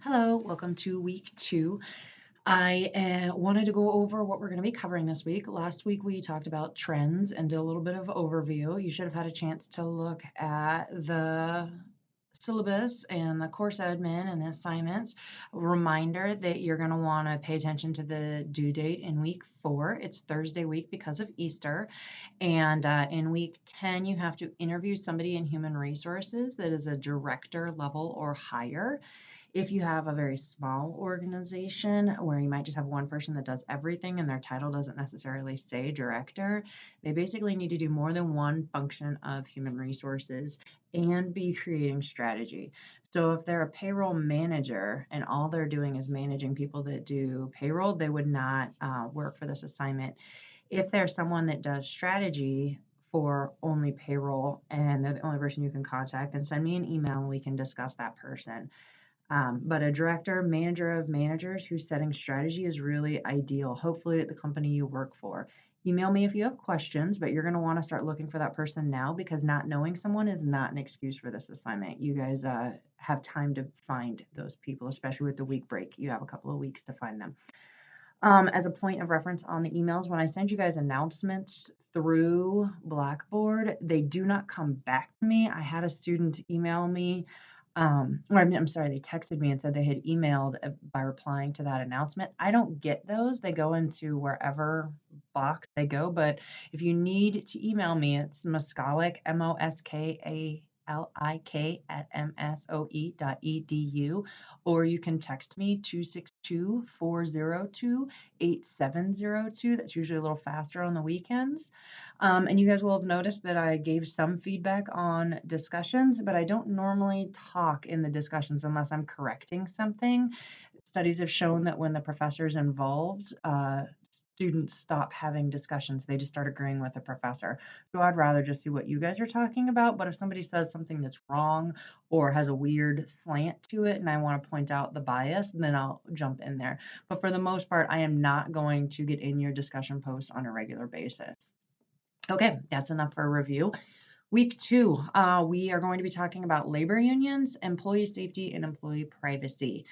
Hello, welcome to week 2. I wanted to go over what we're going to be covering this week. Last week we talked about trends and did a little bit of overview. You should have had a chance to look at the syllabus and the course admin and the assignments. Reminder that you're going to want to pay attention to the due date in week 4. It's Thursday week because of Easter. And in week 10, you have to interview somebody in human resources that is a director level or higher. If you have a very small organization where you might just have one person that does everything and their title doesn't necessarily say director, they basically need to do more than one function of human resources and be creating strategy. So if they're a payroll manager and all they're doing is managing people that do payroll, they would not work for this assignment. If there's someone that does strategy for only payroll and they're the only person you can contact, then send me an email and we can discuss that person. But a director, manager of managers who's setting strategy is really ideal, hopefully at the company you work for. Email me if you have questions, but you're going to want to start looking for that person now because not knowing someone is not an excuse for this assignment. You guys have time to find those people, especially with the week break. You have a couple of weeks to find them. As a point of reference on the emails, when I send you guys announcements through Blackboard, they do not come back to me. I had a student email me, or I'm sorry, they texted me and said they had emailed by replying to that announcement. I don't get those. They go into wherever box they go. But if you need to email me, it's Moskalik, Moskalik at msoe.edu, or you can text me 262-402-8702. That's usually a little faster on the weekends. And you guys will have noticed that I gave some feedback on discussions, but I don't normally talk in the discussions unless I'm correcting something. Studies have shown that when the professor's involved, students stop having discussions. They just start agreeing with the professor. So I'd rather just see what you guys are talking about. But if somebody says something that's wrong or has a weird slant to it and I want to point out the bias, then I'll jump in there. But for the most part, I am not going to get in your discussion posts on a regular basis. Okay, that's enough for a review. Week 2, we are going to be talking about labor unions, employee safety, and employee privacy.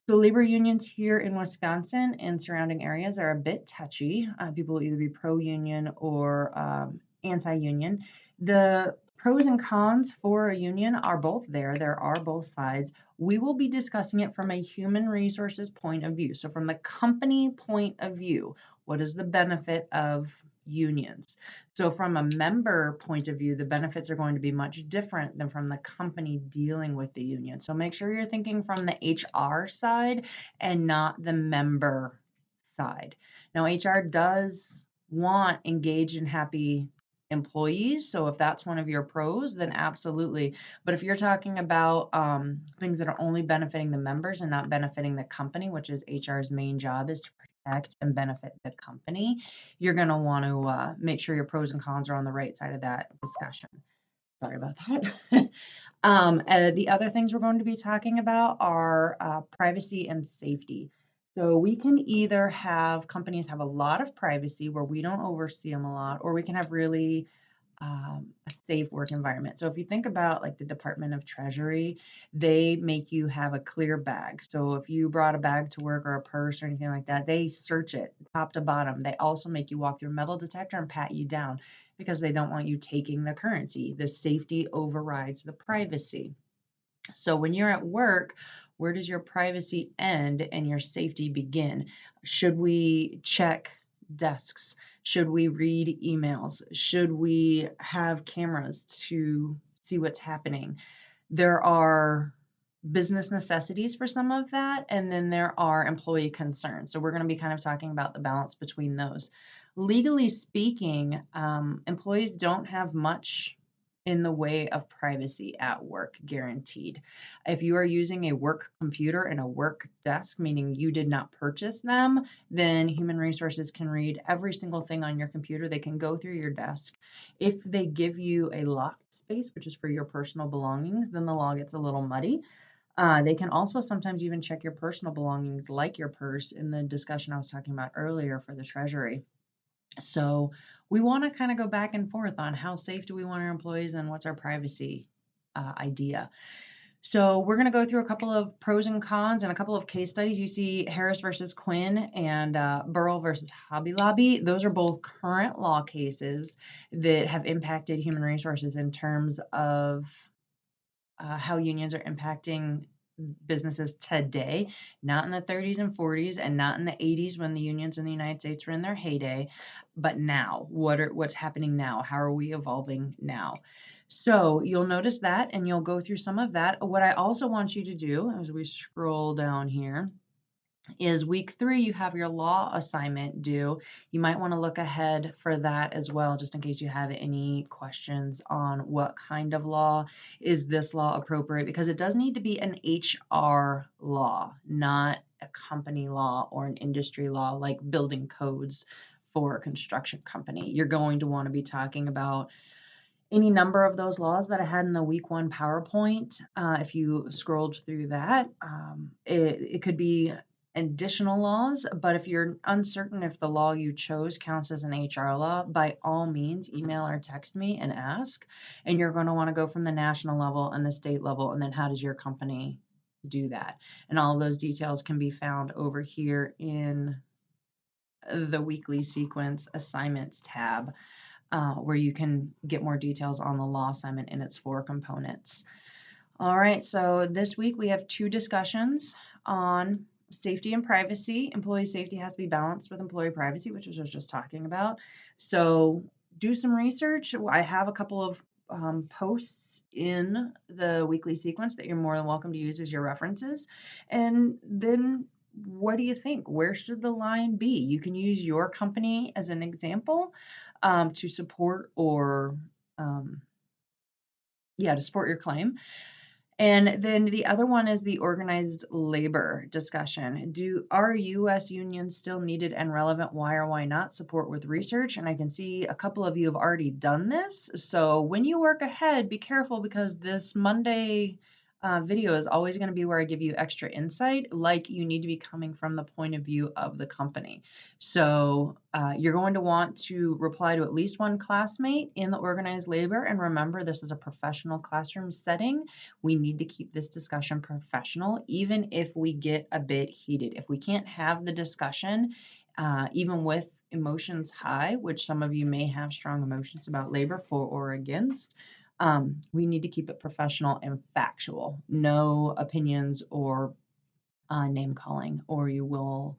So labor unions here in Wisconsin and surrounding areas are a bit touchy. People will either be pro-union or anti-union. The pros and cons for a union are both there. There are both sides. We will be discussing it from a human resources point of view. So from the company point of view, what is the benefit of unions? So from a member point of view, the benefits are going to be much different than from the company dealing with the union. So make sure you're thinking from the HR side and not the member side. Now, HR does want engaged and happy employees. So if that's one of your pros, then absolutely. But if you're talking about things that are only benefiting the members and not benefiting the company, which is HR's main job is to protect and benefit the company, you're going to want to make sure your pros and cons are on the right side of that discussion. Sorry about that. The other things we're going to be talking about are privacy and safety. So we can either have companies have a lot of privacy where we don't oversee them a lot, or we can have really a safe work environment. So if you think about like the Department of Treasury, they make you have a clear bag. So if you brought a bag to work or a purse or anything like that, they search it top to bottom. They also make you walk through a metal detector and pat you down because they don't want you taking the currency. The safety overrides the privacy. So when you're at work, where does your privacy end and your safety begin? Should we check desks? Should we read emails? Should we have cameras to see what's happening? There are business necessities for some of that, and then there are employee concerns. So we're going to be kind of talking about the balance between those. Legally speaking, employees don't have much in the way of privacy at work, guaranteed. If you are using a work computer and a work desk, meaning you did not purchase them, then human resources can read every single thing on your computer. They can go through your desk. If they give you a locked space, which is for your personal belongings, then the law gets a little muddy. They can also sometimes even check your personal belongings, like your purse, in the discussion I was talking about earlier for the Treasury. So we want to kind of go back and forth on how safe do we want our employees and what's our privacy idea. So we're going to go through a couple of pros and cons and a couple of case studies. You see Harris versus Quinn and Burrell versus Hobby Lobby. Those are both current law cases that have impacted human resources in terms of how unions are impacting businesses today, not in the 30s and 40s and not in the 80s when the unions in the United States were in their heyday, but now. What's happening now? How are we evolving now? So you'll notice that and you'll go through some of that. What I also want you to do as we scroll down here is week 3, you have your law assignment due. You might want to look ahead for that as well, just in case you have any questions on what kind of law is this law appropriate, because it does need to be an HR law, not a company law or an industry law like building codes for a construction company. You're going to want to be talking about any number of those laws that I had in the week 1 PowerPoint. If you scrolled through that, it could be additional laws, but if you're uncertain if the law you chose counts as an HR law, by all means, email or text me and ask. And you're going to want to go from the national level and the state level, and then how does your company do that? And all of those details can be found over here in the weekly sequence assignments tab, where you can get more details on the law assignment and its 4 components. All right, so this week we have 2 discussions on safety and privacy. Employee safety has to be balanced with employee privacy, which I was just talking about. So do some research. I have a couple of posts in the weekly sequence that you're more than welcome to use as your references. And then what do you think? Where should the line be? You can use your company as an example to support or to support your claim. And then the other one is the organized labor discussion. Are U.S. unions still needed and relevant? Why or why not? Support with research. And I can see a couple of you have already done this. So when you work ahead, be careful, because this Monday video is always going to be where I give you extra insight, like you need to be coming from the point of view of the company. So you're going to want to reply to at least one classmate in the organized labor. And remember, this is a professional classroom setting. We need to keep this discussion professional, even if we get a bit heated. If we can't have the discussion, even with emotions high, which some of you may have strong emotions about labor for or against, we need to keep it professional and factual. No opinions or name calling, or you will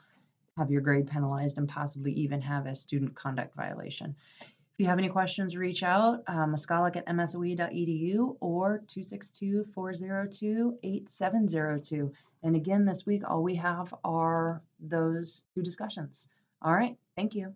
have your grade penalized and possibly even have a student conduct violation. If you have any questions, reach out, muskolic@msoe.edu or 262-402-8702. And again, this week, all we have are those 2 discussions. All right, thank you.